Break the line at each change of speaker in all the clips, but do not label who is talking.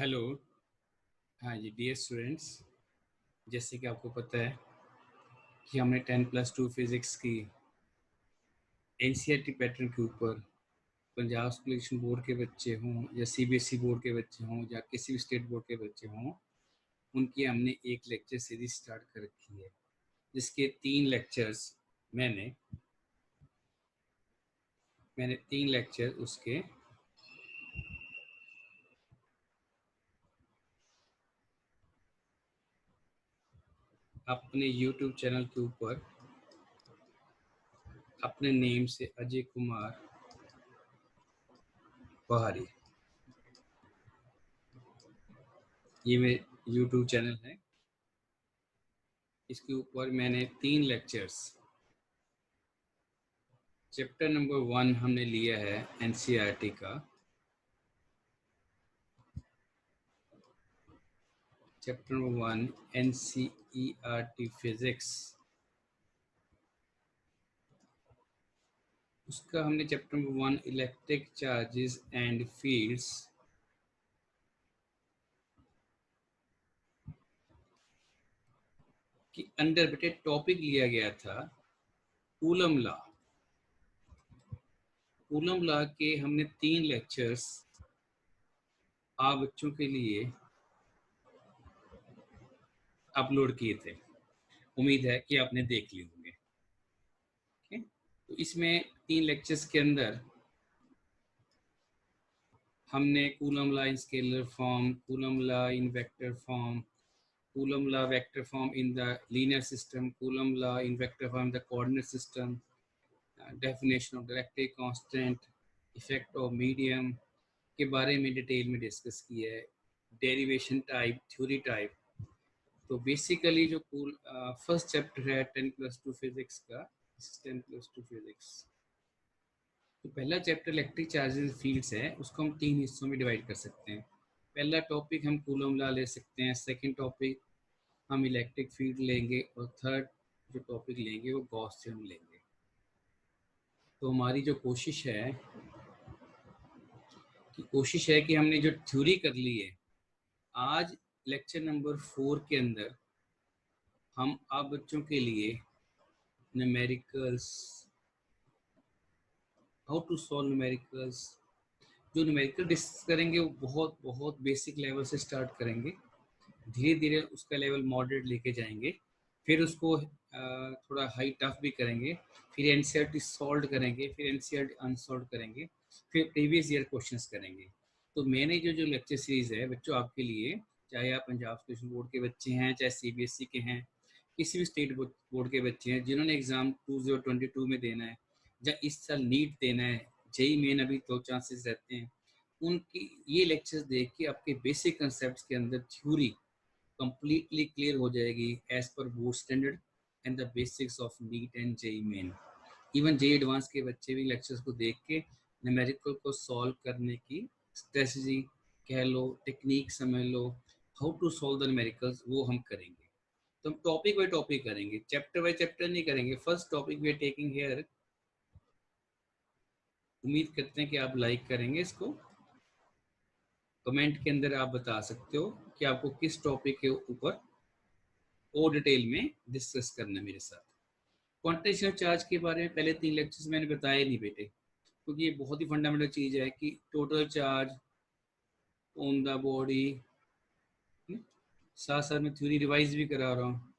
Hello. हाँ जी, dear students, जैसे कि आपको पता है कि हमने 10+2 फिज़िक्स की एनसीईआरटी पैटर्न के ऊपर पंजाब स्कूल एजुकेशन बोर्ड के बच्चे हों या सीबीएसई बोर्ड के बच्चे हों या किसी भी स्टेट बोर्ड के बच्चे हों, उनकी हमने एक लेक्चर सीरीज स्टार्ट कर रखी है, जिसके 3 लेक्चर्स मैंने 3 लेक्चर उसके अपने यूट्यूब चैनल के ऊपर अपने नेम से अजय कुमार पहाड़ी, ये मेरे यूट्यूब चैनल है। इसके ऊपर मैंने 3 लेक्चर्स, चैप्टर नंबर 1 हमने लिया है एनसीईआरटी का, चैप्टर नंबर 1 एनसीईआरटी फिजिक्स, उसका हमने chapter number 1 electric charges and fields, के अंडर बेटे टॉपिक लिया गया था कूलम लॉ। कूलम लॉ के हमने 3 लेक्चर्स आप बच्चों के लिए अपलोड किए थे। उम्मीद है कि आपने देख लिए होंगे। ठीक है, तो इसमें 3 लेक्चर्स के अंदर हमने coulomb law in scalar form, coulomb law in vector form, Coulomb law vector form in the linear system, Coulomb law in vector form in the coordinate system, definition of directive constant, effect of medium के बारे में detail में discuss किया है, derivation type, theory type. तो basically जो first chapter है 10+2 physics का, 10+2 फिजिक्स, तो पहला चैप्टर इलेक्ट्रिक चार्जेस फील्ड्स है, उसको हम 3 हिस्सों में डिवाइड कर सकते हैं। पहला टॉपिक हम कूलम लॉ ले सकते हैं, सेकंड टॉपिक हम इलेक्ट्रिक फील्ड लेंगे और थर्ड जो टॉपिक लेंगे वो गॉस थ्योरम लेंगे। तो हमारी जो कोशिश है कि हमने जो थ्योरी कर ली है, आज लेक्चर नंबर 4 के अंदर हम आप बच्चों के लिए numericals, how to solve numericals, जो न्यूमेरिकल डिस्कस करेंगे वो बहुत बहुत बेसिक लेवल से स्टार्ट करेंगे, धीरे धीरे उसका लेवल मॉडरेट लेके जाएंगे, फिर उसको थोड़ा हाई टफ भी करेंगे, फिर एनसीईआरटी सॉल्व करेंगे, फिर एनसीईआरटी अनसॉल्व करेंगे, फिर प्रीवियस ईयर क्वेश्चंस करेंगे। तो मैंने जो लेक्चर सीरीज़ है बच्चों आपके लिए, चाहे आप पंजाब स्टेशन बोर्ड के बच्चे हैं, चाहे सीबीएसई के हैं, किसी भी स्टेट बोर्ड के बच्चे हैं जिन्होंने एग्ज़ाम 2022 में देना है या इस साल नीट देना है, जेई मेन अभी 2 चांसेस रहते हैं, उनकी ये लेक्चर्स देख के आपके बेसिक कंसेप्ट के अंदर थ्योरी completely clear हो जाएगी as per board standard and the basics of NEET and JEE main। Even JEE advance के बच्चे भी लेक्चर्स को देख के न्यूमेरिकल को सॉल्व करने की स्ट्रेटजी कह लो, टेक्निक समझ लो, how to solve the numericals, वो हम करेंगे। तो हम टॉपिक बाय टॉपिक करेंगे, चैप्टर बाय चैप्टर नहीं करेंगे। First topic we are taking here, उम्मीद करते हैं कि आप लाइक करेंगे इसको। कमेंट के अंदर आप बता सकते हो कि आपको किस टॉपिक के ऊपर और डिटेल में डिस्कस करना है मेरे साथ। क्वांटिटेशन ऑफ चार्ज के बारे में पहले 3 लेक्चर्स मैंने बताए नहीं बेटे, क्योंकि ये बहुत ही फंडामेंटल चीज़ है कि total charge on the body, साथ साथ में थ्योरी रिवाइज भी करा रहा हूँ।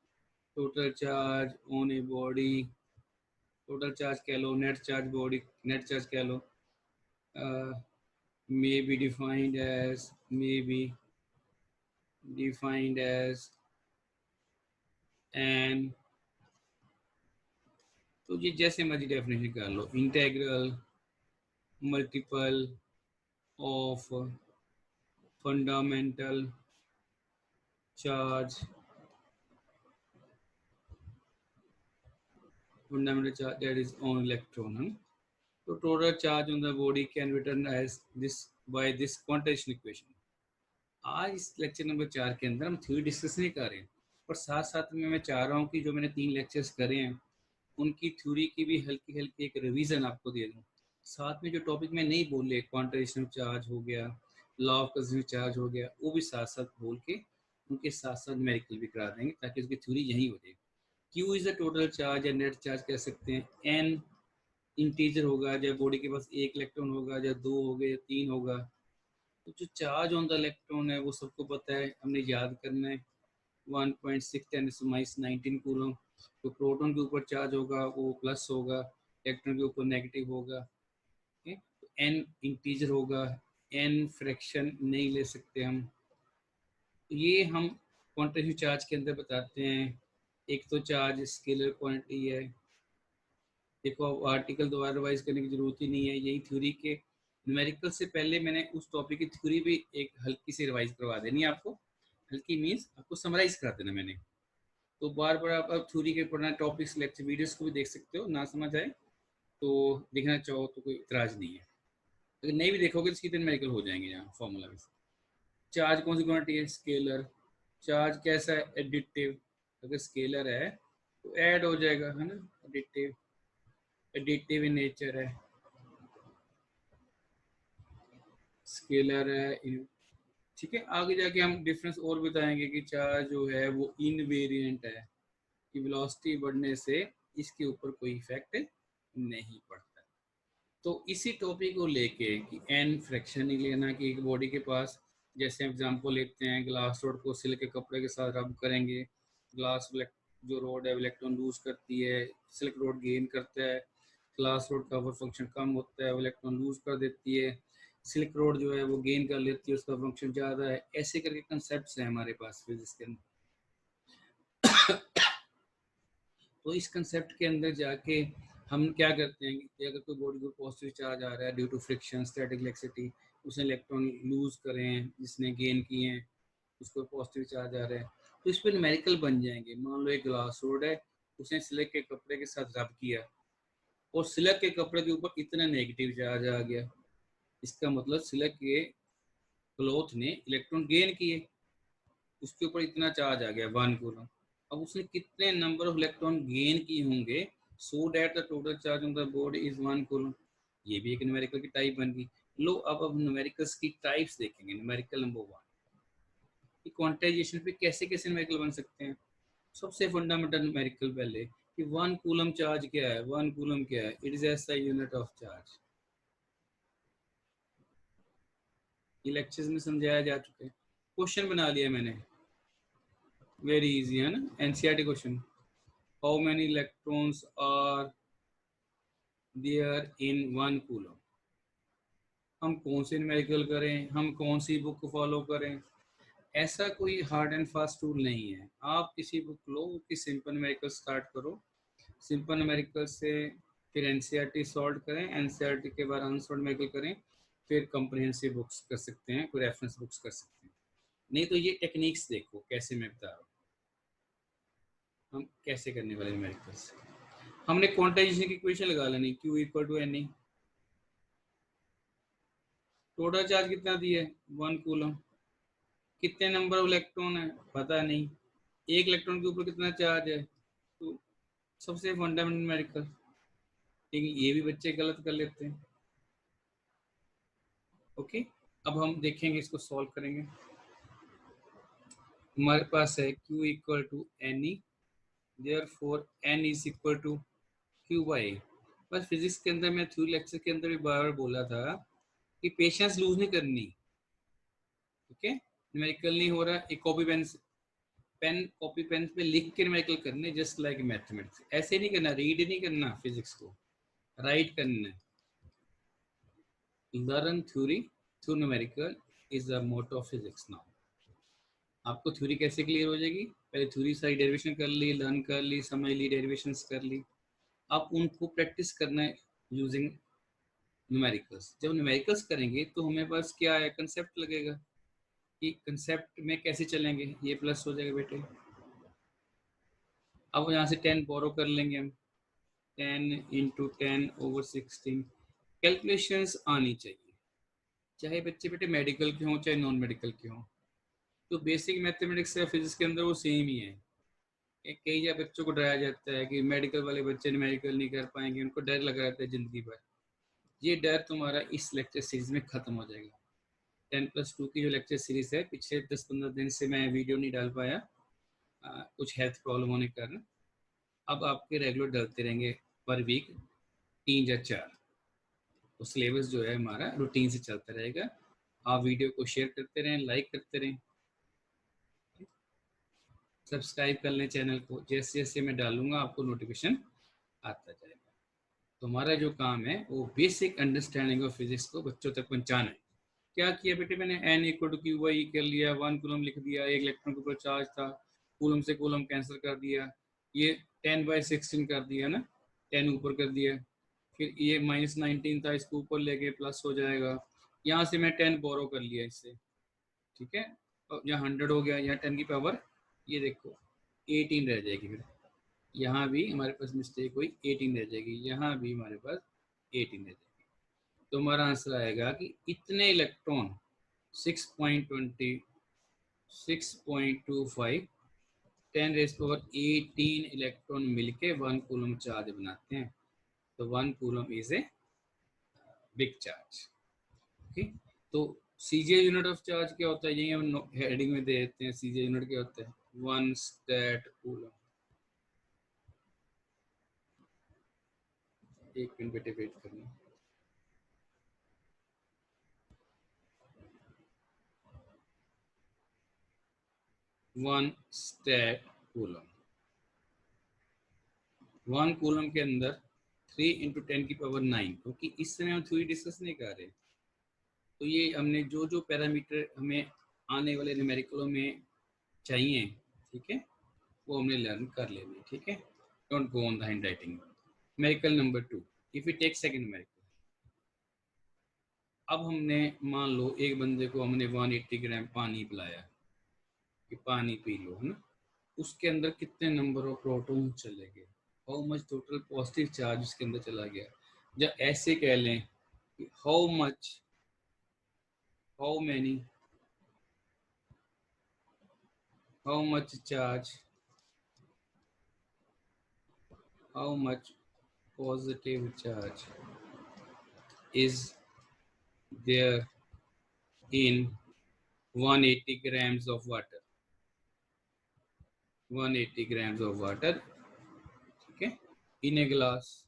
Total charge on a body, total charge कह लो, net charge body, net charge कह लो, may be defined as, and तो ये जैसे मर्जी डेफिनेशन कर लो, integral multiple of fundamental charge, that is on electron। तो total charge on the body can be written as this by this quantization equation। आज इस लेक्चर नंबर 4 के अंदर हम थ्योरी डिस्कस नहीं कर रहे हैं, पर साथ साथ में मैं चाह रहा हूँ कि जो मैंने 3 लेक्चर्स करे हैं उनकी थ्योरी की भी हल्की हल्की एक रिवीजन आपको दे दूँ। साथ में जो टॉपिक में नहीं बोले, क्वांटाइजेशन ऑफ चार्ज हो गया, लॉ ऑफ कंजर्वेशन चार्ज हो गया, वो भी साथ साथ बोल के उनके साथ साथ न्यूमेरिकल भी करा देंगे ताकि उसकी थ्योरी यही हो जाए। Q is the total charge या नेट चार्ज कह सकते हैं। एन इंटीजर होगा, या बॉडी के पास एक इलेक्ट्रॉन होगा, या दो होगा, या तीन होगा। तो जो चार्ज ऑन द इलेक्ट्रॉन है वो सबको पता है, हमने याद करना है 1.6 × 10⁻19 कूलम। तो प्रोटॉन के ऊपर चार्ज होगा वो प्लस होगा, इलेक्ट्रॉन के ऊपर नेगेटिव होगा। तो एन इंटीजर होगा, एन फ्रैक्शन नहीं ले सकते हम। तो ये हम क्वांटिटेटिव चार्ज के अंदर बताते हैं। एक तो चार्ज स्केलर क्वांटिटी है। देखो अब आर्टिकल दोबारा रिवाइज करने की जरूरत ही नहीं है, यही थ्योरी के न्यूमेरिकल से पहले मैंने उस टॉपिक की थ्योरी भी एक हल्की सी रिवाइज करवा देनी है आपको। हल्की मीन्स आपको समराइज करा देना मैंने। तो बार बार आप अब थ्योरी के पढ़ना टॉपिक्स लेक्चर वीडियोस को भी देख सकते हो, ना समझ आए तो देखना चाहो तो कोई इतराज नहीं है। अगर नहीं भी देखोगे तो सीधे न्यूमेरिकल हो जाएंगे यहाँ फॉर्मूला में। चार्ज कौन सी क्वांटिटी है? स्केलर। चार्ज कैसा है? एडिटिव। अगर स्केलर है तो ऐड हो जाएगा, है ना, एडिटिव। एडिटिव इन नेचर है, स्केलर है। ठीक है, आगे जाके हम डिफरेंस और बताएंगे कि चार्ज जो है वो इनवेरिएंट है, कि वेलोसिटी बढ़ने से इसके ऊपर कोई इफेक्ट नहीं पड़ता। तो इसी टॉपिक को लेके कि एन फ्रैक्शन नहीं लेना, कि एक बॉडी के पास जैसे एग्जांपल लेते हैं ग्लास रोड को सिल्क के कपड़े के साथ रब करेंगे, ग्लास जो रोड है इलेक्ट्रॉन लूज करती है, सिल्क रोड गेन करता है। ग्लास रोड का फंक्शन कम होता है, वो इलेक्ट्रॉन लूज कर देती है। सिल्क रोड जो है वो गेन कर लेती है, उसका फंक्शन ज़्यादा है। ऐसे करके कंसेप्ट हैं हमारे पास फिजिक्स के अंदर। तो इस कंसेप्ट के अंदर जाके हम क्या करते हैं कि अगर कोई बॉडी को पॉजिटिव चार्ज आ रहा है due to friction, static electricity, उसने इलेक्ट्रॉन लूज करे हैं, जिसने गेन किए हैं, उसको पॉजिटिव चार्ज आ रहा है, तो इस पर न्यूमेरिकल बन जाएंगे। मान लो एक ग्लास रोड है, उसने सिल्क के कपड़े के साथ रब किया और सिल्क के कपड़े के ऊपर इतना नेगेटिव चार्ज आ गया, इसका मतलब सिल्क के क्लॉथ ने इलेक्ट्रॉन गेन किए, उसके ऊपर इतना चार्ज आ गया 1 कूलम। अब उसने कितने नंबर ऑफ इलेक्ट्रॉन गेन किए होंगे so that the total charge on the board is 1 coulomb. ये भी एक न्यूमेरिकल की टाइप बन गई। लो अब न्यूमेरिकल्स की टाइप्स देखेंगे। न्यूमेरिकल नंबर 1 कि क्वांटाइजेशन पे कैसे कैसे न्यूमेरिकल बन सकते हैं। सबसे फंडामेंटल न्यूमेरिकल पहले कि 1 कूलम चार्ज क्या है। 1 कूलम क्या है? It is SI unit of charge. ये लेक्चर्स में समझाया जा चुका है, क्वेश्चन बना लिया मैंने, वेरी इजी है ना, NCERT question. How many electrons are there in 1 coulomb. हम कौन से न्यूमेरिकल करें, हम कौन सी बुक फॉलो करें, ऐसा कोई हार्ड एंड फास्ट रूल नहीं है। आप किसी बुक लो कि सिंपल न्यूमेरिकल स्टार्ट करो, सिंपल न्यूमेरिकल से फिर एनसीईआरटी सॉल्व करें, एनसीईआरटी के बाद अनसॉल्व न्यूमेरिकल करें, फिर कंप्रिहेंसिव बुक्स कर सकते हैं, कोई रेफरेंस बुक्स कर सकते हैं। नहीं तो ये टेक्निक्स देखो कैसे मैं बता रहा हूँ, हम कैसे करने वाले न्यूमेरिकल्स। हमने क्वांटाइजेशन की इक्वेशन लगा लेनी, Q equal to n. Total charge कितना दिया है? 1 कूलम। कितने नंबर ऑफ इलेक्ट्रॉन है? पता नहीं। एक इलेक्ट्रॉन के ऊपर कितना चार्ज है? तो सबसे फंडामेंटल न्यूमेरिकल। लेकिन ये भी बच्चे गलत कर लेते हैं। ओके, अब हम देखेंगे, इसको सॉल्व करेंगे। हमारे पास है Q equal to N E, therefore N is equal to Q by A. बस फिजिक्स के अंदर मैं थ्योरी लेक्चर के अंदर भी बार बार बोला था कि पेशेंस लूज नहीं करनी। ओके, न्यूमेरिकल नहीं हो रहा, एक कॉपी कॉपी पेन पे लिख के न्यूमेरिकल करने, जस्ट लाइक मैथमेटिक्स। ऐसे नहीं करना, रीड नहीं करना फिजिक्स को, राइट करना है। Learn theory through numerical is the motto of physics. Now आपको थ्योरी कैसे क्लियर हो जाएगी? पहले थ्योरी सारी डेरिवेशन कर ली, लर्न कर ली, समझ ली, डेरिवेशंस कर ली। आप उनको प्रैक्टिस करना है यूजिंग न्यूमेरिकल्स। जब न्यूमेरिकल्स करेंगे तो हमें पास क्या है, कंसेप्ट लगेगा कि कंसेप्ट में कैसे चलेंगे। ये प्लस हो जाएगा बेटे। अब यहाँ से 10 बोरो कर लेंगे हम, 10 इंटू 10/16। कैलकुलेशंस आनी चाहिए, चाहे बच्चे बेटे मेडिकल के हों चाहे नॉन मेडिकल के हों। तो बेसिक मैथमेटिक्स या फिजिक्स के अंदर वो सेम ही है। कई जगह बच्चों को डराया जाता है कि मेडिकल वाले बच्चे मेडिकल नहीं कर पाएंगे, उनको डर लगा रहता है जिंदगी भर। ये डर तुम्हारा इस लेक्चर सीरीज में खत्म हो जाएगा। 10+2 की जो लेक्चर सीरीज है, पिछले 10-15 दिन से मैं वीडियो नहीं डाल पाया, कुछ हेल्थ प्रॉब्लम होने के कारण। अब आपके रेगुलर डलते रहेंगे पर वीक 3 या 4। तो सिलेबस जो है हमारा रूटीन से चलता रहेगा। आप वीडियो को शेयर करते रहें, लाइक करते रहें, सब्सक्राइब कर लें चैनल को। जैसे जैसे मैं डालूंगा आपको नोटिफिकेशन आता जाएगा। तो हमारा जो काम है वो बेसिक अंडरस्टैंडिंग ऑफ फिजिक्स को बच्चों तक पहुंचाना है। क्या किया बेटे मैंने, n equal to q y कर लिया, 1 कूलम लिख दिया, एक इलेक्ट्रॉन के ऊपर चार्ज था, कूलम से कूलम कैंसिल कर दिया, ये 10/16 कर दिया ना, 10 ऊपर कर दिया, फिर ये -19 था, इसको ऊपर ले गए प्लस हो जाएगा, यहाँ से मैं 10 बोरो कर लिया इससे, ठीक है, और यहाँ 100 हो गया, यहाँ 10 की पावर ये देखो 18 रह जाएगी, फिर यहाँ भी हमारे पास मिस्टेक हुई, 18 रह जाएगी, यहाँ भी हमारे पास 18 रह जाएगी। तो हमारा आंसर आएगा कि इतने इलेक्ट्रॉन 6.20 6.25 10⁻18 इलेक्ट्रॉन मिलके 1 कूलम चार्ज बनाते हैं। तो 1 coulomb is a big charge. Okay, तो सीजे यूनिट ऑफ चार्ज क्या होता है, यही हम हेडिंग में दे देते हैं। सीजे यूनिट क्या होता है, 1 स्टेट कूलम। एक मिनट बेटे वेट करना। वन स्टेट कूलम, 1 कूलम के अंदर 3 × 10⁻9, क्योंकि इस समय हम थ्योरी डिस्कस नहीं कर रहे। तो ये हमने जो जो पैरामीटर हमें आने वाले न्यूमेरिकलों में चाहिए, ठीक है, वो हमने लर्न कर लेने, ठीक है। Don't go on the handwriting. Numerical number 2, if you take second numerical. अब हमने मान लो एक बंदे को हमने 180 ग्राम पानी पिलाया कि पानी पी लो, है ना, उसके अंदर कितने नंबर ऑफ प्रोटॉन चले गए, how much total positive charge उसके अंदर चला गया, या ऐसे कह लें कि how much charge, how much positive charge is there in 180 grams of water, 180 grams of water, ठीक है, इन ए ग्लास।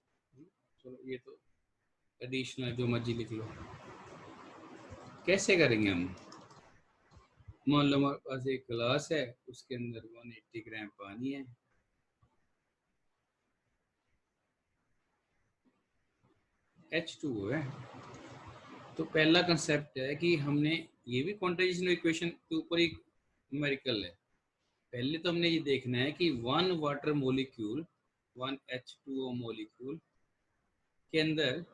चलो ये तो एडिशनल जो मर्जी लिख लो। कैसे करेंगे हम, मान लो हमारे पास एक ग्लास है, उसके अंदर 180 ग्राम पानी है, H2O है। तो पहला कंसेप्ट है कि हमने ये भी क्वांटाइजेशन इक्वेशन के ऊपर ही न्यूमेरिकल है। पहले तो हमने ये देखना है कि 1 वाटर मोलिक्यूल, 1 H2O मोलिक्यूल के अंदर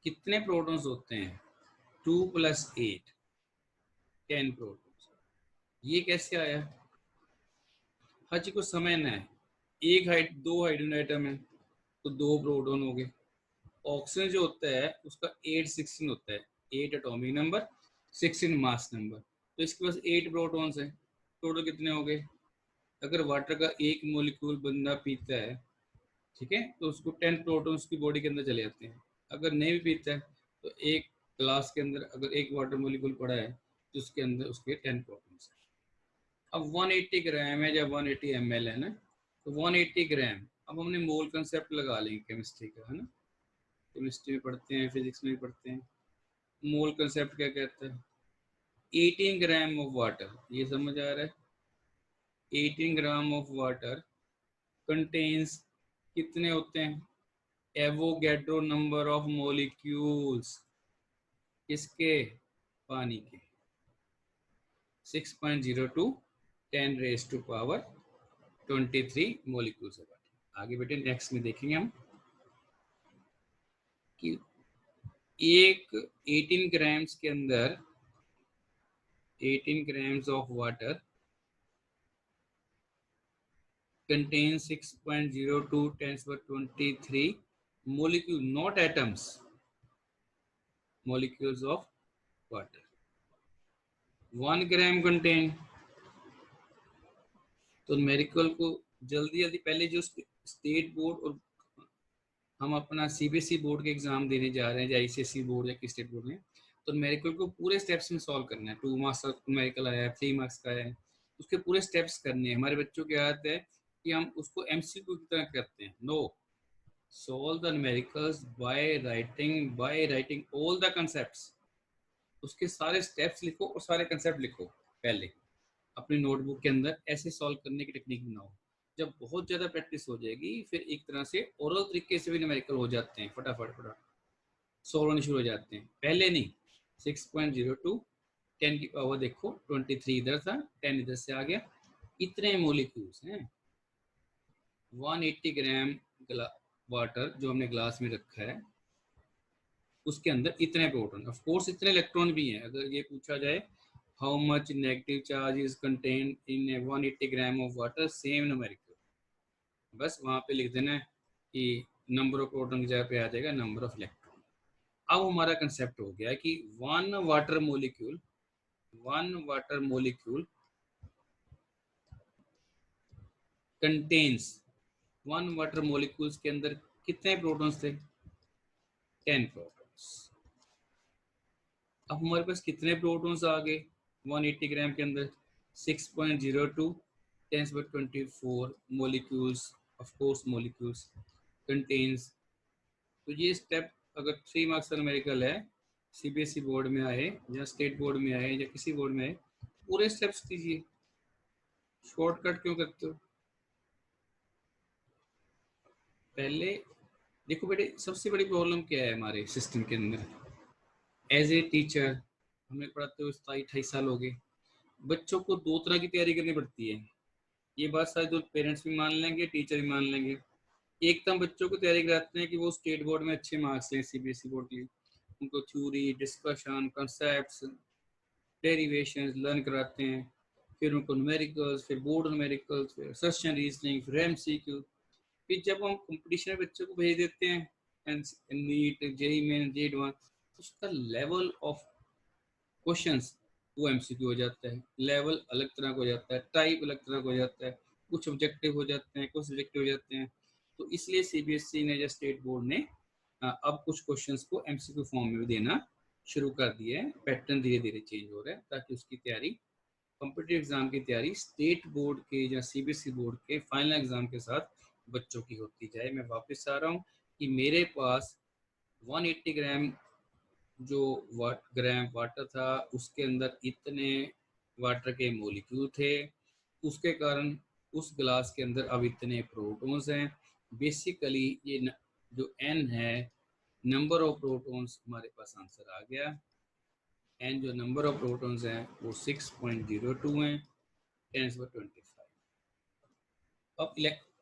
कितने प्रोटॉन्स होते हैं, 2 + 8, 10 प्रोटॉन्स। ये कैसे आया, हर चीज को समझना है। दो हाइड्रोजन आइटम है तो 2 प्रोटॉन हो गए। ऑक्सीजन जो होता है उसका 816 होता है, 8 एटॉमिक नंबर, 16 मास नंबर, तो इसके पास 8 प्रोटॉन्स है। टोटल कितने हो गए, अगर वाटर का एक मोलिक्यूल बंदा पीता है, ठीक है, तो उसको 10 प्रोटॉन्स की बॉडी के अंदर चले जाते हैं। अगर नहीं भी पीता है तो एक ग्लास के अंदर अगर एक वाटर मोलिक्यूल पड़ा है तो उसके अंदर उसके 10 प्रोटॉन्स है। अब 180 ग्राम है या 180 ml है ना, तो 180 ग्राम, अब हमने मोल कंसेप्ट लगा लेंगे केमिस्ट्री का, है ना, केमिस्ट्री में पढ़ते हैं, फिजिक्स में भी पढ़ते हैं। मोल कंसेप्ट क्या कहता है, 18 ग्राम ऑफ वाटर, ये समझ आ रहा है, 18 ग्राम ऑफ वाटर कंटेन्स कितने होते हैं, एवोगैड्रो नंबर ऑफ मोलिक्यूल्स, किसके, पानी के, 6.02 10⁻23 मोलिक्यूल्स। आगे बेटे नेक्स्ट में देखेंगे हम कि एक 18 ग्राम्स के अंदर 18 grams of water contains 6.02 10⁻23 molecule, not atoms, molecules of water. 1 gram contain, तो न्यूमेरिकल को जल्दी जल्दी पहले जो स्टेट बोर्ड और हम अपना सीबीएसई बोर्ड के एग्जाम देने जा रहे हैं या आईसीएसई बोर्ड या किस स्टेट बोर्ड में, तो न्यूमेरिकल को पूरे स्टेप्स में सॉल्व करना है। 2 मार्क्स का न्यूमेरिकल आया है, 3 मार्क्स का है, उसके पूरे स्टेप्स करने हैं। हमारे बच्चों की आदत है कि हम उसको एमसीक्यू की तरह करते हैं। No, solve the numericals by writing all the concepts। उसके सारे स्टेप्स लिखो और सारे कंसेप्ट लिखो पहले अपनी नोटबुक के अंदर। ऐसे सॉल्व करने की टेक्निक बनाओ। जब बहुत ज़्यादा प्रैक्टिस हो जाएगी फिर एक तरह से ओरल तरीके से भी न्यूमेरिकल हो जाते हैं, फटाफट सॉल्व होने शुरू हो जाते हैं, पहले नहीं। 6.02 10 की पावर देखो 23 इधर था, 10 इधर से आ गया। इतने मोलिक्यूल्स हैं। 180 ग्राम वाटर जो हमने ग्लास में रखा है उसके अंदर इतने प्रोटॉन, ऑफ कोर्स इतने इलेक्ट्रॉन भी हैं। अगर ये पूछा जाए how much negative charge is contained in 180 gram of water, same numerical, बस वहाँ पे लिख देना है कि नंबर ऑफ प्रोटॉन की जगह पे आ जाएगा नंबर ऑफ इलेक्ट्रॉन। अब हमारा कंसेप्ट हो गया कि one water molecule contains, one water molecules के अंदर कितने प्रोटॉन्स थे? 10 प्रोटॉन्स। अब हमारे पास कितने प्रोटॉन्स आ गए 180 ग्राम के अंदर? 6.02 10^24 molecules, of course molecules contains. तो ये स्टेप अगर 3 मार्क्स का न्यूमेरिकल है, सीबीएसई बोर्ड में आए या स्टेट बोर्ड में आए या किसी बोर्ड में आए, पूरे स्टेप्स कीजिए। शॉर्टकट क्यों करते हो? पहले देखो बेटे, सबसे बड़ी प्रॉब्लम क्या है हमारे सिस्टम के अंदर? एज ए टीचर हमें पढ़ाते हुए 27-28 साल हो गए। बच्चों को दो तरह की तैयारी करनी पड़ती है। ये बात शायद तो पेरेंट्स भी मान लेंगे, टीचर भी मान लेंगे। एक तो हम बच्चों को तैयारी कराते हैं कि वो स्टेट बोर्ड में अच्छे मार्क्स लें, सीबीएसई बोर्ड के। उनको theory, discussion, concepts, derivations learn कराते हैं। फिर उनको न्यूमेरिकल्स, फिर बोर्ड न्यूमेरिकल्स, फिर सर्च एंड रीजनिंग, फिर एमसीक्यू। फिर जब हम कंपटीशन में बच्चों को भेज देते हैं NEET, JEE main, JEE advance, उसका लेवल ऑफ क्वेश्चंस वो एमसीक्यू हो जाता है, लेवल अलग तरह का हो जाता है, टाइप अलग तरह का हो जाता है, कुछ ऑब्जेक्टिव हो जाते हैं, कुछ सब्जेक्टिव हो जाते हैं। तो इसलिए सीबीएसई ने या स्टेट बोर्ड ने अब कुछ क्वेश्चंस को एमसीक्यू फॉर्म में भी देना शुरू कर दिया है। पैटर्न धीरे धीरे चेंज हो रहा है ताकि उसकी तैयारी, कॉम्पिटिटिव एग्जाम की तैयारी स्टेट बोर्ड के या सीबीएसई बोर्ड के फाइनल एग्जाम के साथ बच्चों की होती जाए। मैं वापस आ रहा हूँ कि मेरे पास 180 ग्राम जो ग्राम वाटर था उसके अंदर इतने वाटर के मोलिक्यूल थे, उसके कारण उस ग्लास के अंदर अब इतने प्रोटॉन्स हैं। बेसिकली ये जो एन है, नंबर ऑफ प्रोटॉन्स, हमारे पास आंसर आ गया। एन जो नंबर ऑफ प्रोटॉन्स हैं वो 6.02 हैं 10^25। अब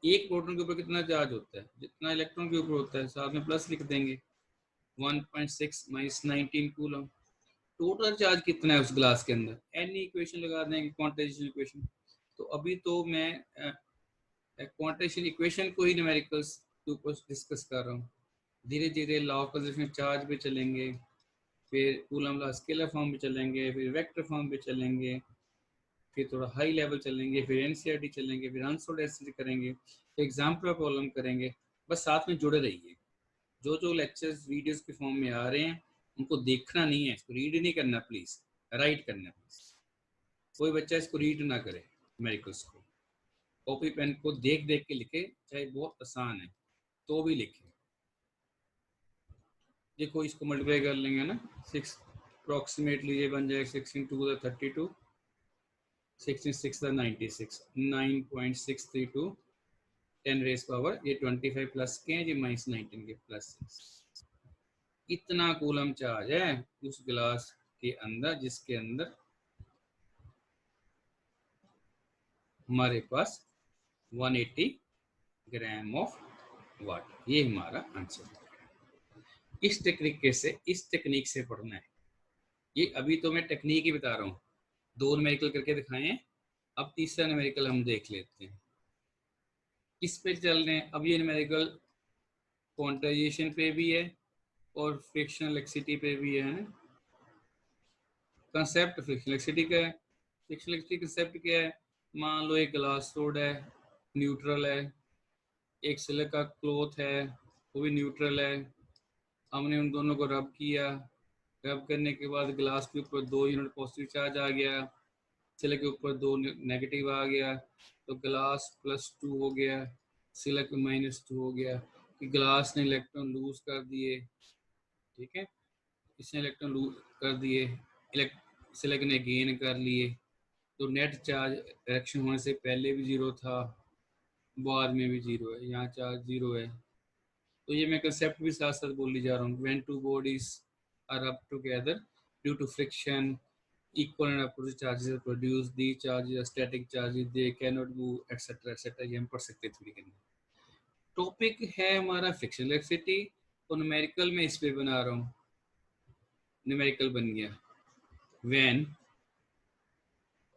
एक प्रोटॉन के ऊपर कितना चार्ज होता है? जितना इलेक्ट्रॉन के ऊपर होता है, साथ में प्लस लिख देंगे। 1.6 माइनस 19 कूलम। टोटल चार्ज कितना है उस ग्लास के अंदर? एनी इक्वेशन लगा देंगे, क्वांटाइजेशन इक्वेशन। तो अभी तो मैं क्वांटाइजेशन इक्वेशन को ही न्यूमेरिकल्स के ऊपर डिस्कस कर रहा हूँ। धीरे धीरे लॉ ऑफ कंजर्वेशन चार्ज पे चलेंगे, फिर कूलम लॉ स्केलर फॉर्म पे चलेंगे, फिर वेक्टर फॉर्म पे चलेंगे, फिर थोड़ा हाई लेवल चलेंगे, फिर एनसीईआरटी चलेंगे, फिर अनसोल्ड एसिड करेंगे, फिर एग्जाम्पल प्रॉब्लम करेंगे। बस साथ में जुड़े रहिए। जो जो लेक्चर्स वीडियोस के फॉर्म में आ रहे हैं उनको देखना नहीं है, इसको रीड नहीं करना, प्लीज राइट करना प्लीज। कोई बच्चा इसको रीड ना करे, मेरिकल्स को कॉपी पेन को देख देख के लिखे, चाहे बहुत आसान है तो भी लिखे। देखो इसको मल्टीप्लाई कर लेंगे ना, 6 अप्रोक्सीमेटली ये बन जाएगा 6 × 2 = 32, 6 × 6 = 96, 9.632 10 रेज पावर, ये 25 प्लस के हैं, ये -19 के प्लस 6। इतना कूलम चार्ज है उस गिलास के अंदर जिसके अंदर हमारे पास 180 ग्राम ऑफ वाटर। ये हमारा आंसर है। इस टेक्निक से पढ़ना है। ये अभी तो मैं टेक्निक ही बता रहा हूँ, 2 न्यूमेरिकल करके दिखाए हैं। अब तीसरा न्यूमेरिकल हम देख लेते हैं। किस पे चल रहे हैं अब? ये न्यूमेरिकल क्वांटाइजेशन पे भी है और फ्रिक्शनल एक्सिटी पे भी है ना। कंसेप्ट फ्रिक्शनल एक्सिटी का है। फ्रिक्शनल एक्सिटी कंसेप्ट क्या है? मान लो एक ग्लास रोड है, न्यूट्रल है, एक सिलिका का क्लॉथ है, वो भी न्यूट्रल है। हमने उन दोनों को रब किया, रब करने के बाद ग्लास के ऊपर 2 यूनिट पॉजिटिव चार्ज आ गया, सिलिक के ऊपर 2 नेगेटिव आ गया, तो ग्लास +2 हो गया, सिलिक -2 हो गया कि ग्लास ने इलेक्ट्रॉन लूज कर दिए, ठीक है, इसने इलेक्ट्रॉन लूज कर दिए, सिलिक ने गेन कर लिए। तो नेट चार्ज रिएक्शन होने से पहले भी 0 था, बाद में भी 0 है, यहाँ चार्ज 0 है। तो ये मैं कंसेप्ट भी साथ साथ बोली जा रहा हूँ। When two bodies are rub together due to friction, equal and opposite charges are produced, these charges are static charges, they cannot move etc etc। ये हम पढ़ सकते हैं थ्योरी के अंदर। टॉपिक है हमारा फ्रिक्शन इलेक्ट्रिसिटी, तो न्यूमेरिकल में इस पे बना रहा हूँ, न्यूमेरिकल बन गया। When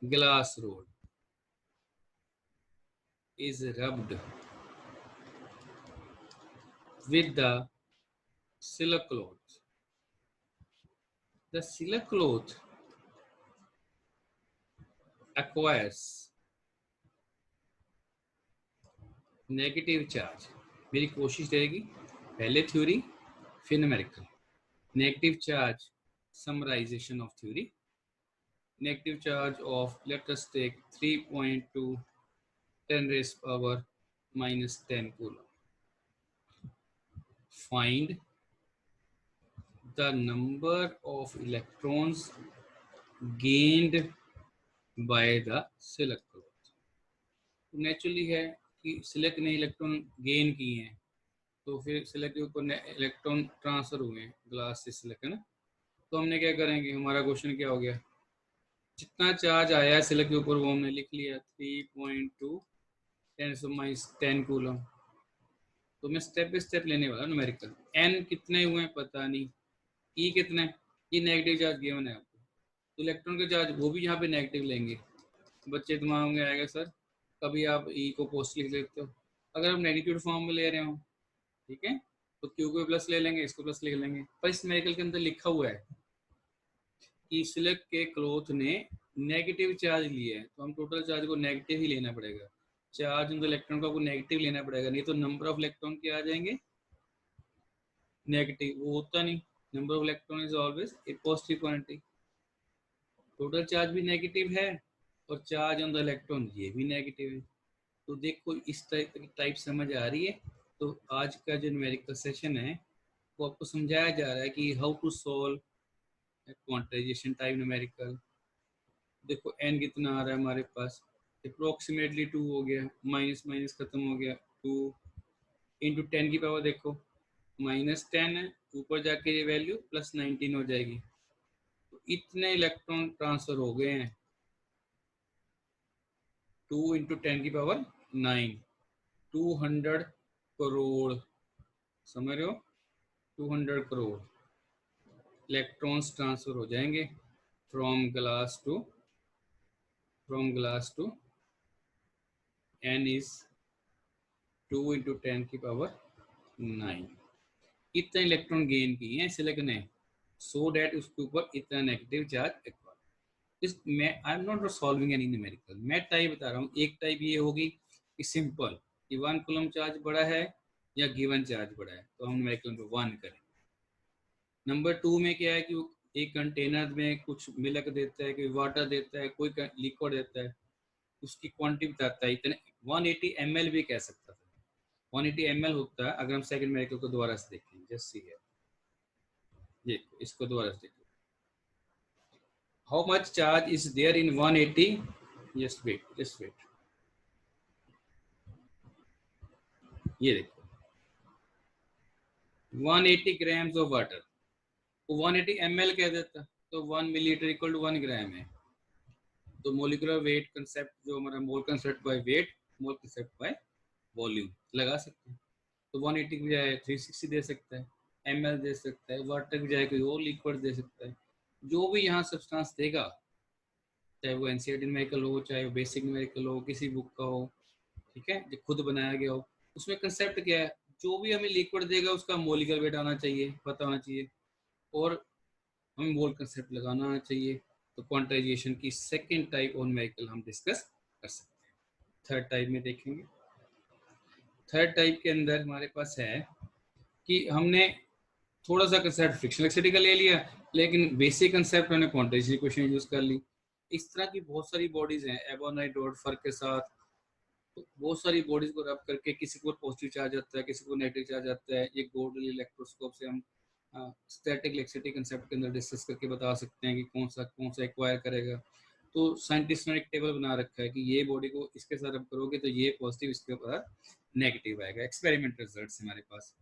glass rod is rubbed with the silk cloth, the silk cloth acquires negative charge. मेरी कोशिश रहेगी पहले थ्योरी फिर numerical. Negative charge, summarization of theory, negative charge of let us take 3.2 10⁻⁻10 coulomb. Find the number of electrons gained by the silk cloth. Naturally है कि सिलिक ने electron gain किए हैं, तो फिर सिलिक के ऊपर इलेक्ट्रॉन ट्रांसफर हुए हैं ग्लास से सिलिक, है ना। तो हमने क्या करेंगे, हमारा क्वेश्चन क्या हो गया, जितना चार्ज आया है सिलिक के ऊपर वो हमने लिख लिया 3.2 10⁻10 कूलम। तो मैं स्टेप बाय स्टेप लेने वाला न्यूमेरिकल। एन कितने हुए हैं पता नहीं, ई कितने, ये नेगेटिव चार्ज गिवन है आपको, तो इलेक्ट्रॉन का चार्ज वो भी यहाँ पे नेगेटिव लेंगे। बच्चे दिमाग में आएगा सर कभी आप ई को पॉजिटिव लिख लेते हो, अगर आप नेगेटिव फॉर्म में ले रहे हो, ठीक है, तो क्यू को प्लस ले लेंगे, इसको प्लस लिख लेंगे। पर इस न्यूमेरिकल के अंदर लिखा हुआ है कि सिलिक के क्लॉथ ने नेगेटिव चार्ज लिया है, तो हम टोटल चार्ज को नेगेटिव ही लेना पड़ेगा। चार्ज इन द इलेक्ट्रॉन का नेगेटिव लेना पड़ेगा, नहीं तो नंबर ऑफ इलेक्ट्रॉन क्या आ जाएंगे, नेगेटिव। वो होता नहीं, number of electron is always a positive quantity. Total charge भी नेगेटिव है और चार्ज ऑन द इलेक्ट्रॉन ये भी नेगेटिव है। तो देखो इस टाइप समझ आ रही है। तो आज का जो न्यूमेरिकल सेशन है वो आपको समझाया जा रहा है कि how to solve quantization type numerical. देखो n कितना आ रहा है हमारे पास, अप्रोक्सीमेटली 2 हो गया, माइनस माइनस खत्म हो गया, 2 इंटू 10 की पावर देखो -10 है, ऊपर जाके ये वैल्यू +19 हो जाएगी। तो इतने इलेक्ट्रॉन ट्रांसफर हो गए हैं, 2 इंटू 10 की पावर 9, 200 करोड़, समझ रहे हो, 200 करोड़ इलेक्ट्रॉन्स ट्रांसफर हो जाएंगे from glass to n is 2 into 10 की पावर 9। इतना इलेक्ट्रॉन गेन किए हैं सिलिक ने, सो डैट उसके ऊपर इतना नेगेटिव चार्ज एक्वायर। इस मैं I am not solving any numerical, मैं टाइप बता रहा हूँ। एक टाइप ये होगी कि सिंपल कि 1 कूलम चार्ज बड़ा है या गिवन चार्ज बड़ा है, तो हम न्यूमेरिकल पे 1 करें। नंबर 2 में क्या है कि एक कंटेनर में कुछ मिल्क देता है, कोई वाटर देता है, कोई लिक्विड देता है, उसकी क्वांटिटी बताता है इतने, 180 ml भी कह सकता था, 180 ml होता है। अगर हम सेकंड न्यूमेरिकल को दोबारा से देखें, जस्ट सी है, ये इसको दोबारा से देखो, how much charge is there in 180, just wait, ये देखो 180 ग्राम्स ऑफ वाटर, तो 180 ml कह देता, तो 1 मिलीलीटर इक्वल टू 1 ग्राम है। तो मोलिकुलर वेट कंसेप्ट जो हमारा मोल concept by weight, mole concept by volume लगा सकते हैं। तो 180 की बजाय 360 दे सकता है, ml दे सकता है, वाटर की बजाय कोई और लिक्विड दे सकता है। जो भी यहाँ सब्सटेंस देगा, चाहे वो एनसीईआरटी न्यूमेरिकल हो, चाहे वो बेसिक न्यूमेरिकल हो, किसी बुक का हो, ठीक है, जो खुद बनाया गया हो, उसमें कंसेप्ट क्या है, जो भी हमें लिक्विड देगा उसका मोलिकुलर वेट आना चाहिए, पता होना चाहिए, और हमें मोल कंसेप्ट लगाना आना चाहिए। तो क्वांटाइजेशन की सेकेंड टाइप ऑन न्यूमेरिकल हम डिस्कस कर सकते हैं। थर्ड टाइप में देखेंगे। थर्ड टाइप के अंदर हमारे पास है कि हमने थोड़ा सा कंसेप्ट फ्रिक्शन इलेक्ट्रिसिटी का ले लिया, लेकिन बेसिक कंसेप्ट मैंने क्वांटिटेटिव इक्वेशन यूज कर ली। इस तरह की बहुत सारी बॉडीज हैं एबोनाइट डॉट फर्क के साथ, तो बहुत सारी बॉडीज को रब करके किसी को पॉजिटिव चार्ज आता है, किसी को नेगेटिव चार्ज आता है। ये गोल्डली इलेक्ट्रोस्कोप से हम स्टैटिक इलेक्ट्रिसिटी कंसेप्ट के अंदर डिस्कस करके बता सकते हैं कि कौन सा एक्वायर करेगा। तो साइंटिस्ट ने एक टेबल बना रखा है कि ये बॉडी को इसके साथ रब करोगे तो ये पॉजिटिव, इसके ऊपर नेगेटिव आएगा। एक्सपेरिमेंटल रिजल्ट्स हमारे पास।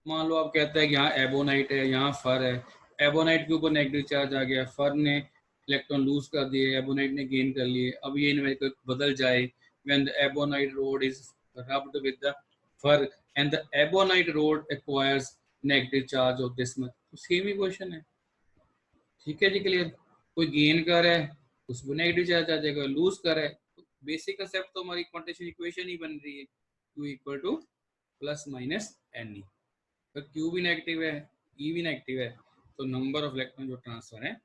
मान लो आप कहता है कि यहाँ एबोनाइट है, यहाँ फर है, एबोनाइट के ऊपर नेगेटिव चार्ज आ गया, फर ने इलेक्ट्रॉन लूज कर दिए, एबोनाइट ने गेन कर लिए। अब ये न्यूमेरिकल बदल जाए, when the ebonite rod is rubbed with the fur and the ebonite rod acquires negative charge of this much, तो सेम ही क्वेश्चन है। ठीक है जी, क्लियर। कोई गेन कर रहा है उसको नेगेटिव चार्ज आ जाएगा, लूज कर रहा है तो बेसिक कंसेप्ट तो हमारी क्वांटिटेटिव इक्वेशन ही बन रही है, Q equal to plus minus n e. तो Q भी नेगेटिव है, E भी नेगेटिव है, तो नंबर ऑफ इलेक्ट्रॉन जो ट्रांसफर है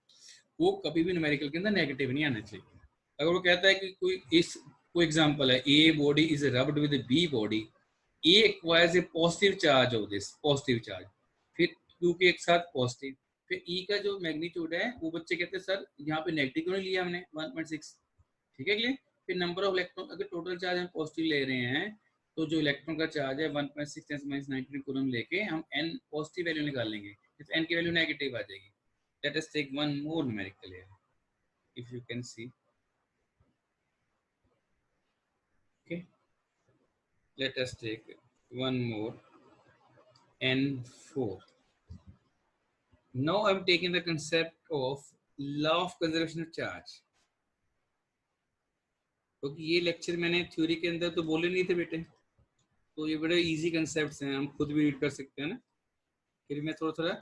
वो कभी भी न्यूमेरिकल के अंदर नेगेटिव नहीं आना चाहिए। अगर वो कहता है कि कोई एग्जांपल है, A body is rubbed with B body, A acquires a positive charge of this, positive charge, फिर क्यू के एक साथ पॉजिटिव, फिर ई का जो मैग्नीट्यूड है वो बच्चे कहते हैं सर यहाँ पे नेगेटिव क्यों नहीं लिया हमने 1.6। ठीक है क्लियर। फिर नंबर ऑफ इलेक्ट्रॉन, अगर टोटल चार्ज हम पॉजिटिव ले रहे हैं तो जो इलेक्ट्रॉन का चार्ज है 1.6 × 19 कूलम लेके हम n पॉजिटिव वैल्यू निकालेंगे, तो n की वैल्यू नेगेटिव आ जाएगी। Let us take one more numerical here, if you can see. Okay, let us take one more, N4. Now I'm taking the concept of law of conservation of charge, क्योंकि ये lecture मैंने theory के अंदर तो बोले नहीं थे बेटे, तो ये बड़े इजी कंसेप्ट्स हैं, हम खुद भी रीड कर सकते हैं ना। फिर मैं थोड़ा थोड़ा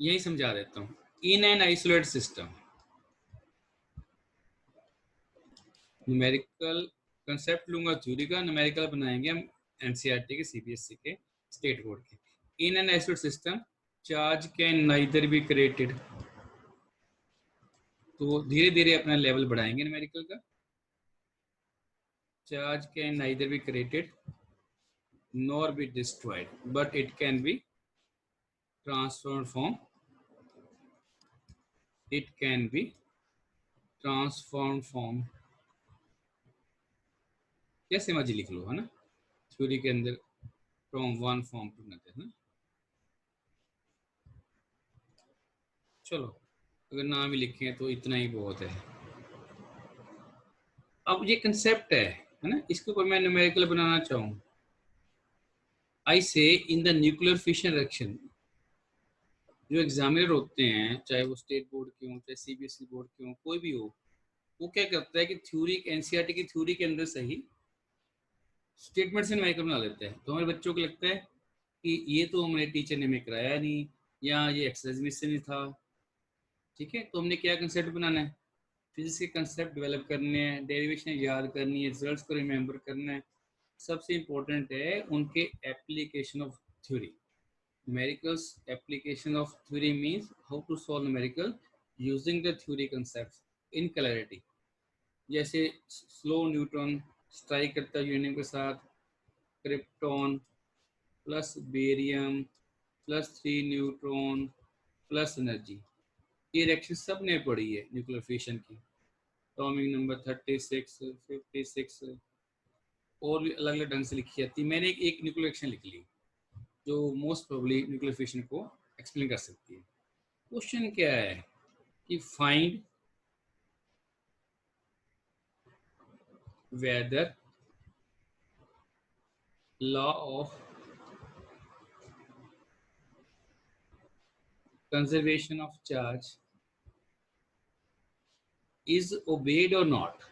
यही समझा देता हूँ। In an isolated system, numerical concept लूंगा थ्योरी का, न्यूमेरिकल बनाएंगे हम एनसीईआरटी के, सीबीएसई के, स्टेट बोर्ड के। In an isolated system charge can neither be created, तो धीरे धीरे अपना लेवल बढ़ाएंगे न्यूमेरिकल का। Charge can neither be created nor be destroyed, but it can be transformed from, it can be transformed from, कैसे मर्जी लिख लो है ना थ्योरी के अंदर, from one form to another है ना। चलो अगर नाम ही लिखें तो इतना ही बहुत है। अब ये कंसेप्ट है ना, इसके ऊपर मैं न्यूमेरिकल बनाना चाहूँ। आई से in the nuclear fission reaction, जो एग्जामिनर होते हैं चाहे वो स्टेट बोर्ड के हों चाहे सीबीएसई बोर्ड के हों, कोई भी हो, वो क्या करता है कि थ्योरी, एनसीईआरटी की थ्योरी के अंदर सही स्टेटमेंट से न्यूमेरिकल बना लेते हैं। तो हमारे बच्चों को लगता है कि ये तो हमारे टीचर ने हमें कराया नहीं, या ये एक्सरसाइज में से नहीं था। ठीक है, तो हमने क्या कंसेप्ट बनाना है, फिजिक्स के कंसेप्ट डेवलप करने हैं, डेरिवेशन याद करनी है, रिजल्ट्स को रिमेंबर करना है। सबसे इम्पोर्टेंट है उनके application of theory. Numericals application of theory means how to solve numerical using the theory concept in clarity. जैसे स्लो न्यूट्रॉन स्ट्राइक करता है यूरेनियम के साथ, krypton plus barium plus 3 neutron plus energy, ये रिएक्शन सब ने पढ़ी है न्यूक्लियर फिशन की, एटॉमिक नंबर 36, 56 और भी अलग अलग ढंग से लिखी जाती है। मैंने एक न्यूक्लियर रिएक्शन लिख ली जो मोस्ट प्रोबेबली न्यूक्लियर फिशन को एक्सप्लेन कर सकती है। क्वेश्चन क्या है कि find weather law of conservation of charge is obeyed or not।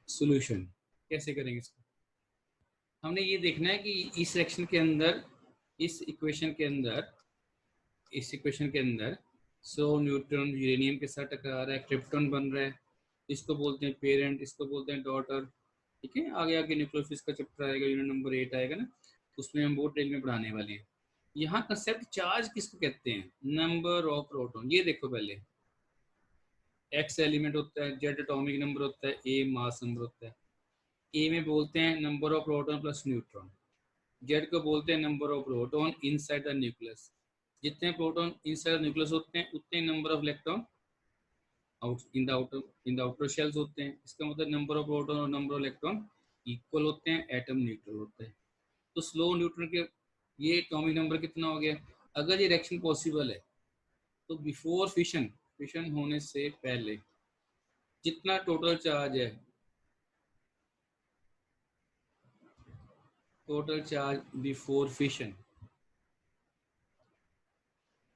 Solution कैसे करेंगे इसको, हमने ये देखना है कि इस सेक्शन के अंदर, इस इक्वेशन के अंदर, इस इक्वेशन के अंदर 100 न्यूट्रॉन यूरेनियम के साथ टकरा रहा है, क्रिप्टॉन बन रहा है, इसको बोलते हैं पेरेंट, इसको बोलते हैं डॉटर। ठीक है, आगे आगे न्यूक्लियर फिजिक्स का चैप्टर आएगा, यूनिट नंबर 8 आएगा ना, उसमें हम बहुत डिटेल में पढ़ाने वाले हैं। यहाँ कंसेप्ट चार्ज किसको कहते हैं, नंबर ऑफ प्रोटॉन। ये देखो पहले एक्स एलिमेंट होता है, जेड एटॉमिक नंबर होता है, ए मास नंबर होता है। ए में बोलते हैं number of proton plus neutron, Z को बोलते हैं number of proton inside the nucleus, जितने प्रोटॉन इनसाइड न्यूक्लियस होते हैं उतने number of electron out in the outer shells होते हैं। इसका मतलब नंबर ऑफ प्रोटॉन और नंबर ऑफ इलेक्ट्रॉन इक्वल होते हैं, एटम न्यूट्रल होता है। तो स्लो न्यूट्रॉन के ये एटॉमिक नंबर कितना हो गया? अगर ये रिएक्शन पॉसिबल है तो बिफोर फिशन, फिशन होने से पहले जितना टोटल चार्ज है, टोटल चार्ज बिफोर फिशन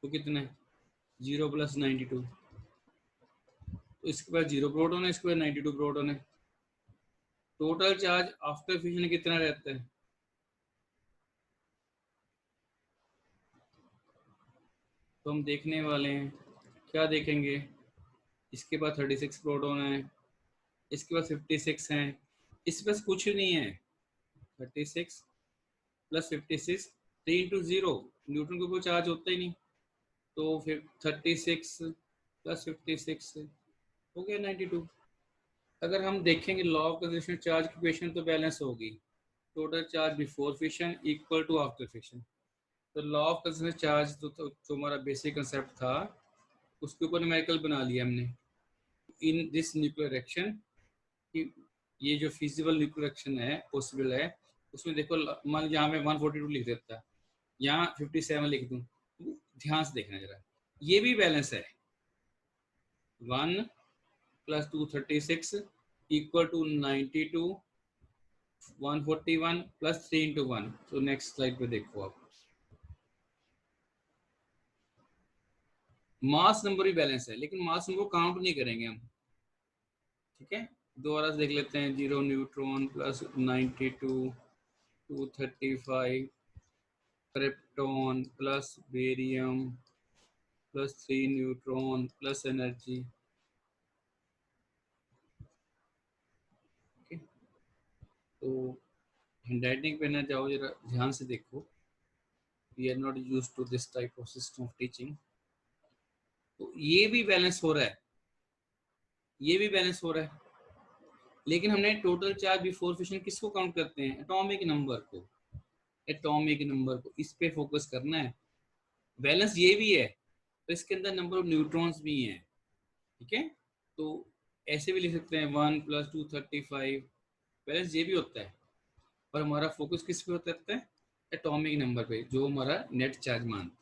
तो कितना है? 0 + 92। तो इसके पास 0 प्रोटॉन है, इसके पास 92 प्रोटॉन है। टोटल चार्ज आफ्टर फिशन कितना रहता है? तो हम देखने वाले हैं, क्या देखेंगे? इसके पास 36 प्रोटॉन है, इसके पास 56 हैं, इसके पास कुछ नहीं है। 36 + 56 3 × 0, न्यूट्रॉन के ऊपर चार्ज होता ही नहीं। तो फिर 36 + 56 हो गया 92। अगर हम देखेंगे लॉ ऑफ कंजर्वेशन चार्ज की इक्वेशन तो बैलेंस होगी, total charge before fission equal to after fission. तो लॉ ऑफ कंजर्वेशन चार्ज तो जो हमारा बेसिक कंसेप्ट था उसके ऊपर न्यूमेरिकल बना लिया हमने। इन दिस न्यूक्लियर रिएक्शन, ये जो फिजिबल न्यूक्लियर रिएक्शन है, पॉसिबल है, उसमें देखो मान यहाँ में 142 लिख देता है, यहाँ 57 लिख दूँ, ध्यान से देखना जरा, ये भी बैलेंस है। 1 + 2 36 इक्वल टू 92, 141 + 3 × 1। तो नेक्स्ट स्लाइड पे देखो आप, मास नंबर भी बैलेंस है, लेकिन मास नंबर को काउंट नहीं करेंगे हम, ठीक है। दोबारा से देख लेते हैं, 0 neutron + 92, 235 krypton + barium + 3 neutron + energy. Okay, तो हैंडराइटिंग पे ना जाओ, जरा ध्यान से देखो, we are not use to this type of system of teaching. तो ये भी बैलेंस हो रहा है, ये भी बैलेंस हो रहा है, लेकिन हमने टोटल चार्ज बिफोर फिशन किसको काउंट करते हैं? एटॉमिक नंबर को, एटॉमिक नंबर को, इस पे फोकस करना है। बैलेंस ये भी है, तो इसके अंदर नंबर ऑफ न्यूट्रॉन्स भी हैं, ठीक है। तो ऐसे भी लिख सकते हैं 1 + 235, बैलेंस ये भी होता है, और हमारा फोकस किस पे होता है? एटॉमिक नंबर पे, जो हमारा नेट चार्ज मानते हैं।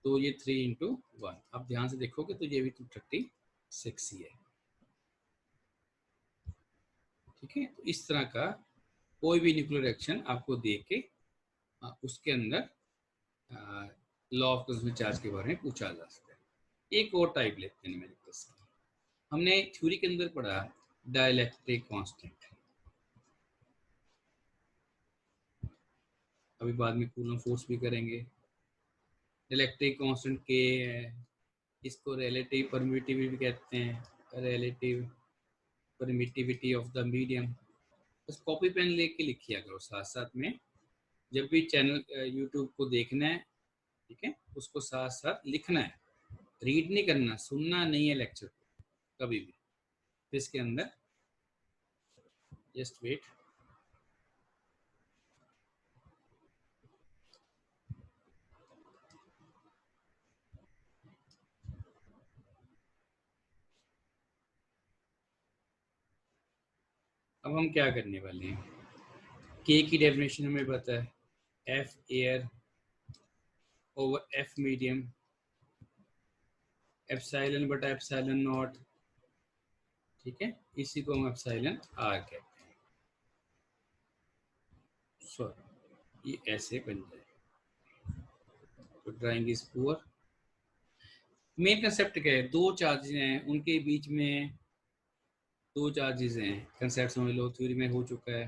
तो ये 3 × 1, आप ध्यान से देखोगे तो ये भी 236 ही है, ठीक है। तो इस तरह का कोई भी न्यूक्लियर रिएक्शन आपको दे के उसके अंदर लॉ ऑफ कॉस्मिक चार्ज के बारे में पूछा जा सकता है। एक और टाइप लेते हैं न्यूमेरिकल्स की, हमने थ्योरी के अंदर पढ़ा डाइलेक्ट्रिक कांस्टेंट, अभी बाद में कूलम फोर्स भी करेंगे। डाइलेक्ट्रिक कांस्टेंट के है, इसको रिलेटिव परमिटिविटी भी कहते हैं, relative permittivity of the medium. बस कॉपी पेन लेके लिखिए करो साथ साथ में, जब भी चैनल यूट्यूब को देखना है, ठीक है, उसको साथ साथ लिखना है, रीड नहीं करना, सुनना नहीं है लेक्चर को कभी भी। तो इसके अंदर जस्ट वेट, अब हम क्या करने वाले हैं, के की डेफिनेशन हमें पता है, F air over F medium, epsilon बटा एप्सिलॉन नॉट, ठीक है, इसी को हम एप्सिलॉन आर कहते हैं। सॉरी, ये ऐसे बन जाए, तो drawing is poor. Main concept क्या है? दो चार्जेस हैं, उनके बीच में दो चार्जेस हैं, कंसेप्ट समझ लो, थ्योरी में हो चुका है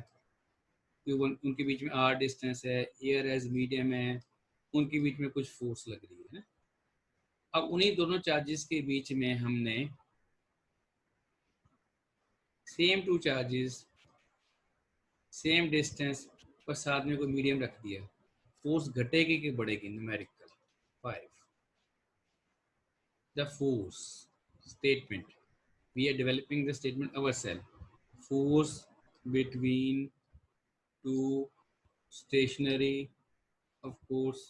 कि उनके बीच में आर डिस्टेंस है, एयर एज मीडियम है, उनके बीच में कुछ फोर्स लग रही है ना। अब उन्हीं दोनों चार्जेस के बीच में हमने same two charges, same distance पर साथ में कोई मीडियम रख दिया, फोर्स घटेगी कि बढ़ेगी? Numerical 5, the force statement, we are developing the statement ourselves, force between two stationary, of course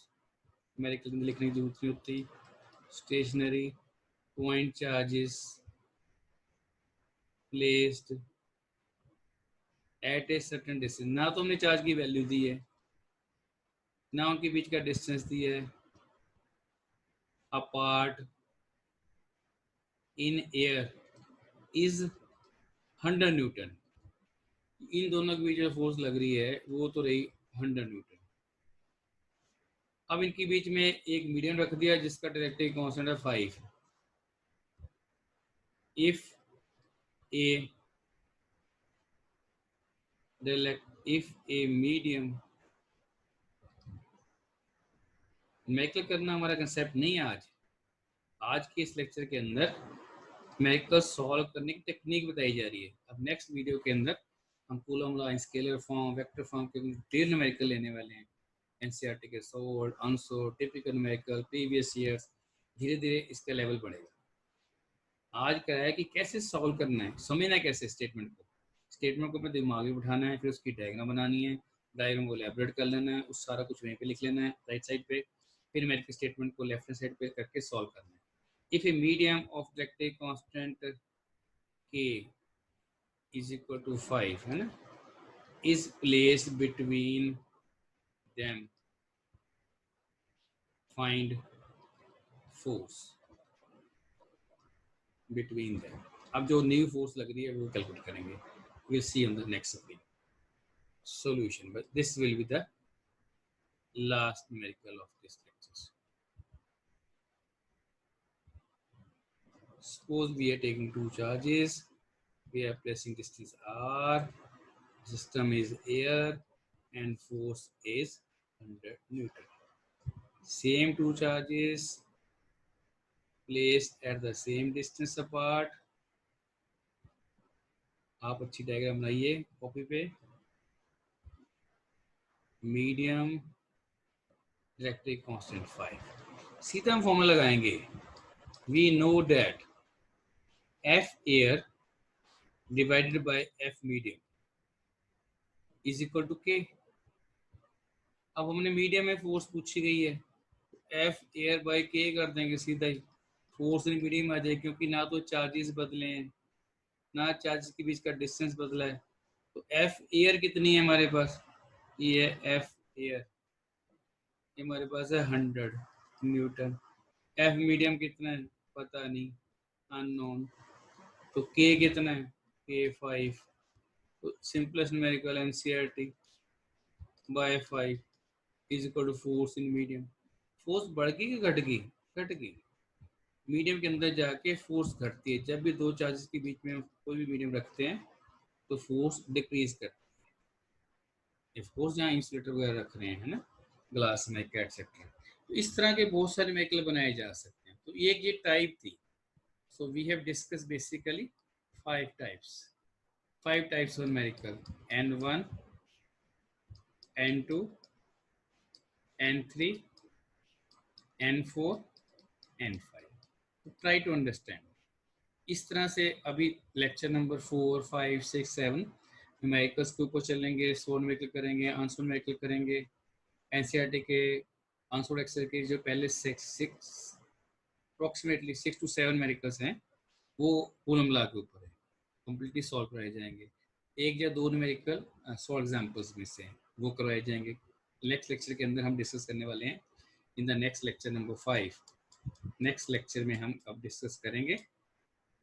numerical के अंदर लिखने की जरूरत नहीं होती। Stationary point charges placed at a certain distance, ना तो हमने चार्ज की वैल्यू दी है, ना उनके बीच का डिस्टेंस दिया है। Apart in air is 100 newton, इन दोनों के बीच जो फोर्स लग रही है वो तो रही 100 न्यूटन। अब इनके बीच में एक मीडियम रख दिया जिसका डायरेक्टिव कांस्टेंट है 5। इफ ए मीडियम, मैकेल करना हमारा कंसेप्ट नहीं है आज। आज के इस लेक्चर के अंदर मैकेल सॉल्व करने की टेक्निक बताई जा रही है। अब नेक्स्ट वीडियो के अंदर हम coulomb law, scalar form, vector form के डिटेल न्यूमेरिकल लेने वाले हैं। एनसीईआरटी के sold, unsold, typical numerical, previous years, धीरे धीरे इसका लेवल बढ़ेगा। आज क्या है कि कैसे सॉल्व करना है, समझना है कैसे स्टेटमेंट को अपने दिमाग में बिठाना है, फिर उसकी डायग्राम बनानी है, डायग्राम को एलैबोरेट कर लेना है, उस सारा कुछ वहीं पे लिख लेना है राइट साइड पे, फिर मेरे स्टेटमेंट को लेफ्ट हैंड साइड पे करके सॉल्व करना है। If a medium of directive constant के इज इक्वल टू 5 है ना, is placed between them, find force between them. अब जो न्यू फोर्स लग रही है वो कैलकुलेट करेंगे। we'll see on the next solution, but this will be the last numerical of this lecture. Suppose we are taking two charges, we are placing distance r, system is air and force is 100 Newton. Same two charges placed at the same distance apart. आप अच्छी diagram बनाइए copy पे। Medium directive constant 5, सीधा हम formula लगाएंगे। We know that F air divided by F medium is equal to K। अब हमने medium में फोर्स पूछी गई है, F air by K कर देंगे सीधा ही, फोर्स इन मीडियम आ जाए, क्योंकि ना तो चार्जेस बदले हैं ना चार्जेस के बीच का डिस्टेंस बदला है। तो F air कितनी है हमारे पास, ये है F air, ये हमारे पास है 100 न्यूटन। F मीडियम कितना है पता नहीं, अननोन। तो K कितना है, K 5। तो simplest numerical NCERT by 5 is equal to force in medium. Force बढ़ गई कि घट गई, घट गई। मीडियम के अंदर जाके फोर्स घटती है, जब भी दो चार्जेस के बीच में कोई भी मीडियम रखते हैं तो फोर्स डिक्रीज करती है। फोर्स जहाँ इंसुलेटर वगैरह रख रहे हैं ना, ग्लास में एक्सेट्रा, तो इस तरह के बहुत सारे मेकल बनाए जा सकते हैं। तो ये टाइप थी। So we have discuss basically 5 types of numerical, N1, N2, N3, N4, N5। तो ट्राई टू अंडरस्टैंड। इस तरह से अभी लेक्चर नंबर 4, 5, 6, 7 न्यूमेरिकल्स के ऊपर चलेंगे, सोल न्यूमेरिकल करेंगे, अनसोल्ड न्यूमेरिकल करेंगे। एनसीईआरटी के अनसोल्ड एक्सेल के जो पहले 6 अप्रोक्सीमेटली 6 to 7 न्यूमेरिकल्स हैं वो कूलम लॉ के ऊपर है, कम्प्लीटली सॉल्व कराए जाएंगे। एक या दो न्यूमेरिकल सॉल्व एग्जाम्पल्स में से वो करवाए जाएंगे। नेक्स्ट लेक्चर के अंदर हम डिस्कस करने वाले हैं in the next lecture number 5। Next lecture में हम अब डिस्कस करेंगे।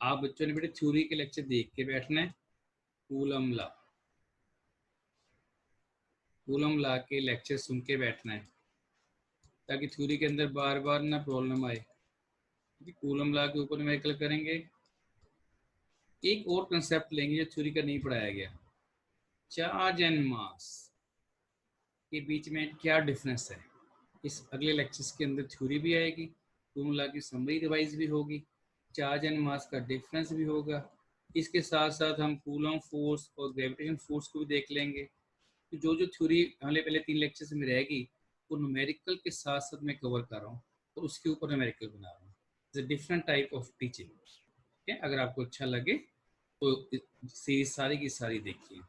आप बच्चों ने बेटे थ्योरी के लेक्चर देख के बैठना है, कूलम लॉ, कूलम लॉ के लेक्चर सुन के बैठना है, ताकि थ्योरी के अंदर बार बार ना प्रॉब्लम आए। कूलम लॉ के ऊपर न्यूमेरिकल करेंगे। एक और कंसेप्ट लेंगे जो थ्योरी का नहीं पढ़ाया गया, चार्ज एंड मास के बीच में क्या डिफरेंस है। इस अगले लेक्चर्स के अंदर थ्योरी भी आएगी, कूलम लॉ की समरी रिवाइज भी होगी, चार्ज एंड मास का डिफरेंस भी होगा। इसके साथ साथ हम कूलम फोर्स और ग्रेविटेशन फोर्स को भी देख लेंगे। तो जो जो थ्योरी हमारे पहले 3 लेक्चर्स में रहेगी वो न्यूमेरिकल के साथ साथ मैं कवर कर रहा हूँ और उसके ऊपर न्यूमेरिकल बना रहा हूँ। It's a different type of teaching. ठीक है, अगर आपको अच्छा लगे तो सीरीज सारी की सारी देखिए।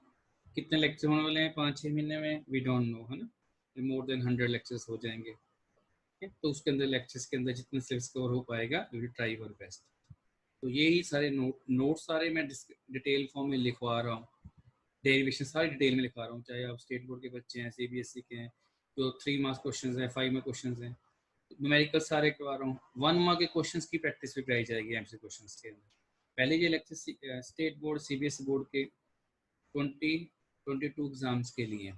कितने लेक्चर होने वाले हैं 5-6 महीने में, वी डोंट नो, है ना, मोर देन 100 लेक्चर्स हो जाएंगे। तो उसके अंदर लेक्चर्स के अंदर जितना सिलेबस कवर हो पाएगा we will try our best. तो यही सारे नोट्स सारे मैं डिटेल फॉर्म में लिखवा रहा हूँ, डेरिवेशन सारी डिटेल में लिखवा रहा हूँ, चाहे आप स्टेट बोर्ड के बच्चे हैं, सीबीएसई के हैं, जो 3 मार्क्स क्वेश्चन हैं, 5 में क्वेश्चन हैं, न्यूमेरिकल सारे करवा रहा हूँ। 1 मार्क के क्वेश्चन की प्रैक्टिस भी कराई जाएगी एमसी क्वेश्चन के अंदर। पहले ये lecture state board CBSE board के 2022 एग्जाम्स के लिए,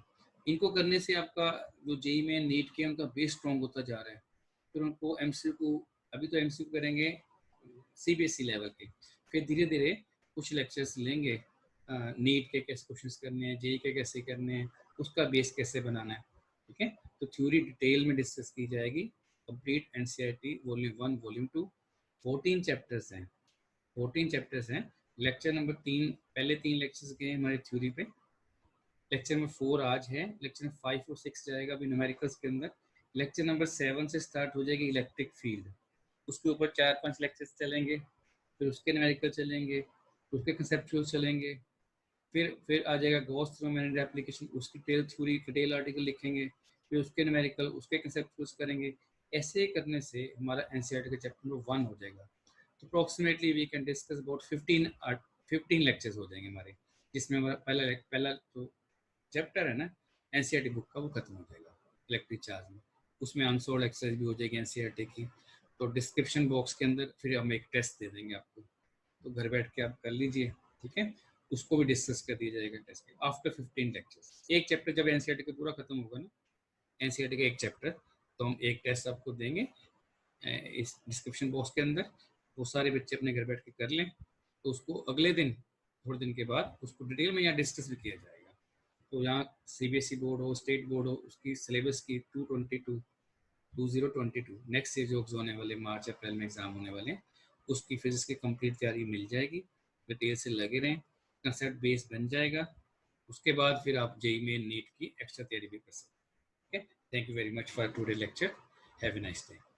इनको करने से आपका जो जेई में नीट के उनका बेस स्ट्रॉन्ग होता जा रहा है। फिर उनको एमसीक्यू, अभी तो एमसीक्यू करेंगे सीबीएसई लेवल के, फिर धीरे धीरे कुछ लेक्चर्स लेंगे नीट के कैसे क्वेश्चंस करने हैं, जेई के कैसे करने हैं, उसका बेस कैसे बनाना है। ठीक है, तो थ्योरी डिटेल में डिस्कस की जाएगी। Complete NCERT volume 1 volume 2, 14 chapters हैं, 14 चैप्टर्स हैं। लेक्चर नंबर 3, पहले 3 लेक्चर्स गए हमारे थ्योरी पे, लेक्चर नंबर 4 आज है, लेक्चर नंबर 5 और 6 जाएगा अभी न्यूमेरिकल्स के अंदर। लेक्चर नंबर 7 से स्टार्ट हो जाएगी इलेक्ट्रिक फील्ड, उसके ऊपर 4-5 लेक्चर्स चलेंगे, फिर उसके न्यूमेरिकल चलेंगे, उसके कंसेप्चुअल चलेंगे, फिर आ जाएगा गॉस थ्योरम एप्लीकेशन, उसकी डिटेल थ्योरी डिटेल आर्टिकल लिखेंगे, फिर उसके न्यूमेरिकल, उसके कंसेप्चुअल्स करेंगे। ऐसे करने से हमारा एनसीईआरटी का चैप्टर नंबर 1 हो जाएगा। तो approximately we can discuss about 15 lectures हो जाएंगे हमारे, जिसमें हमारा पहला तो चैप्टर है ना एनसीईआरटी बुक का, वो खत्म हो जाएगा इलेक्ट्रिक चार्ज में। उसमें अनसोल्ड एक्सरसाइज भी हो जाएगी एनसीईआरटी की। तो डिस्क्रिप्शन बॉक्स के अंदर फिर हम एक टेस्ट दे देंगे आपको, तो घर बैठ के आप कर लीजिए। ठीक है, उसको भी डिस्कस कर दिया जाएगा टेस्ट के आफ्टर 15 लेक्चर्स। एक चैप्टर जब एनसीईआरटी का पूरा खत्म होगा ना, एनसीईआरटी का एक चैप्टर, तो हम एक टेस्ट आपको देंगे इस डिस्क्रिप्शन बॉक्स के अंदर। वो सारे बच्चे अपने घर बैठ के कर लें, तो उसको अगले दिन, थोड़े दिन के बाद उसको डिटेल में यहाँ डिस्कस भी किया जाएगा। तो यहाँ सीबीएसई बोर्ड हो, स्टेट बोर्ड हो, उसकी सिलेबस की 2022 नेक्स्ट ईयर जो होने वाले मार्च अप्रैल में एग्जाम होने वाले हैं, उसकी फिजिक्स की कंप्लीट तैयारी मिल जाएगी। डिटेल से लगे रहें, कंसेप्ट बेस बन जाएगा। उसके बाद फिर आप जेई में नीट की एक्स्ट्रा तैयारी भी कर सकते हैं। Thank you very much for today lecture. Have a nice day.